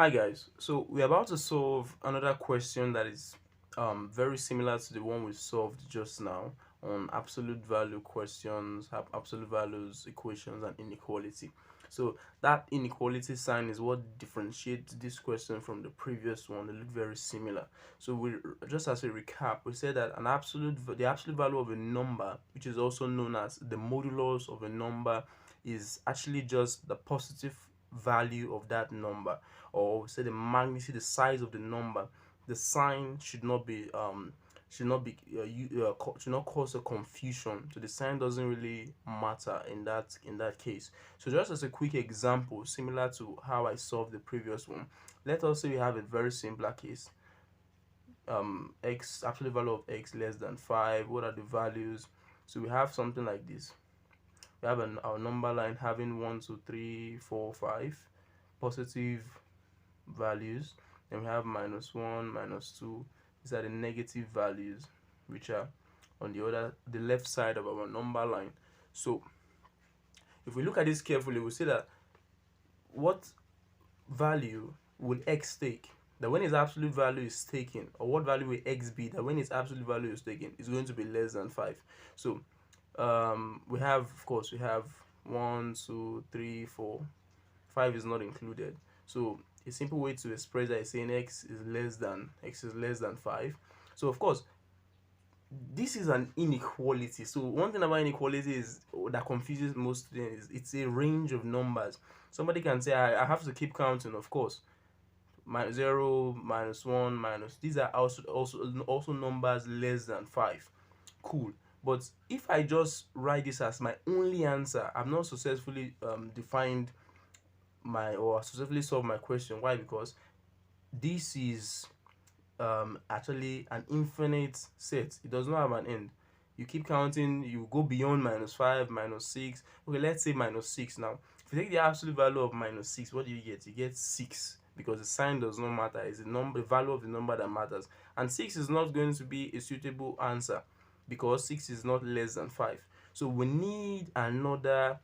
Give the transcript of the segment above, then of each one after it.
Hi guys, so we're about to solve another question that is very similar to the one we solved just now on absolute value questions, absolute values, equations, and inequality. So that inequality sign is what differentiates this question from the previous one. They look very similar. So we just as a recap, we said that the absolute value of a number, which is also known as the modulus of a number, is actually just the positive value of that number, or say the magnitude, the size of the number. The sign should not cause a confusion. So the sign doesn't really matter in that case. So just as a quick example, similar to how I solved the previous one, let us say we have a very simpler case. X, absolute value of x less than 5. What are the values? So we have something like this. We have our number line having 1 2 3 4 5 positive values. Then we have -1, -2. These are the negative values, which are on the left side of our number line. So if we look at this carefully, we'll see that what value will x take, that when its absolute value is taken, or what value will x be that when its absolute value is taken is going to be less than 5. So we have, of course, we have 1 2 3 4 5 is not included. So a simple way to express that is saying x is less than 5. So of course, this is an inequality. So one thing about inequality is that confuses most students is it's a range of numbers. Somebody can say I have to keep counting, of course. -0, -1, minus, these are also numbers less than 5. Cool. But if I just write this as my only answer, I've not successfully defined or successfully solved my question. Why? Because this is actually an infinite set. It does not have an end. You keep counting, you go beyond -5, -6. Okay, let's say -6 now. If you take the absolute value of -6, what do you get? You get 6, because the sign does not matter. It's the value of the number that matters. And 6 is not going to be a suitable answer because 6 is not less than 5. So we need another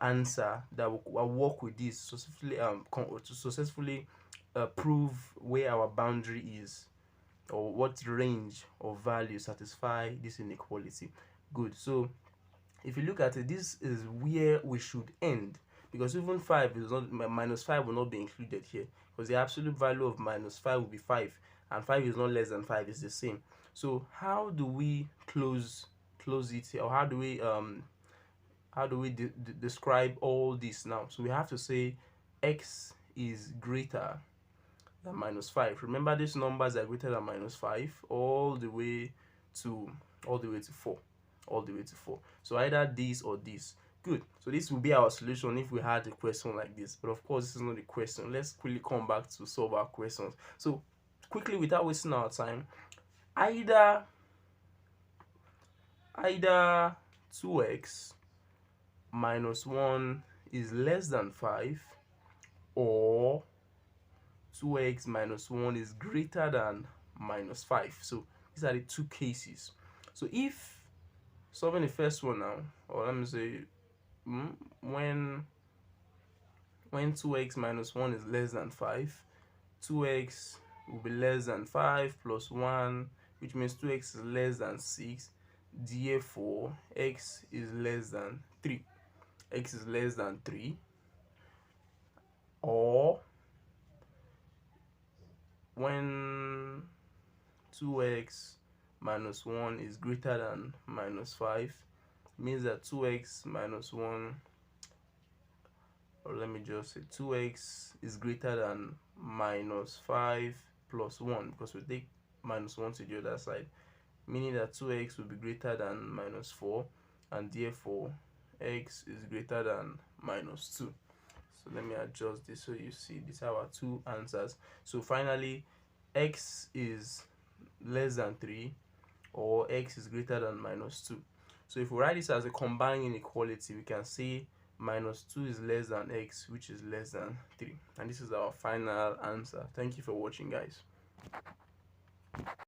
answer that will work with this to successfully prove where our boundary is, or what range of value satisfy this inequality. Good. So if you look at it, this is where we should end, because even 5 is not -5 will not be included here, because the absolute value of -5 will be 5, and 5 is not less than 5, it's the same. So how do we close it here, or how do we describe all this now? So we have to say x is greater than -5. Remember, these numbers are greater than -5 all the way to 4, all the way to 4. So either this or this. Good. So this will be our solution if we had a question like this. But of course, this is not a question. Let's quickly come back to solve our questions. So quickly, without wasting our time, either 2x -1 is less than 5, or 2x -1 is greater than -5. So these are the two cases. So if solving the first one now, or let me say when 2x -1 is less than 5, 2x will be less than 5 plus 1, which means 2x is less than 6. Therefore x is less than 3. X is less than 3. Or when 2x -1 is greater than -5, means that 2x -1, or let me just say 2x is greater than -5 plus 1, because we take -1 to the other side, meaning that 2x will be greater than -4, and therefore x is greater than -2. So let me adjust this so you see these are our two answers. So finally, x is less than 3, or x is greater than -2. So if we write this as a combined inequality, we can say -2 is less than x, which is less than 3. And this is our final answer. Thank you for watching, guys.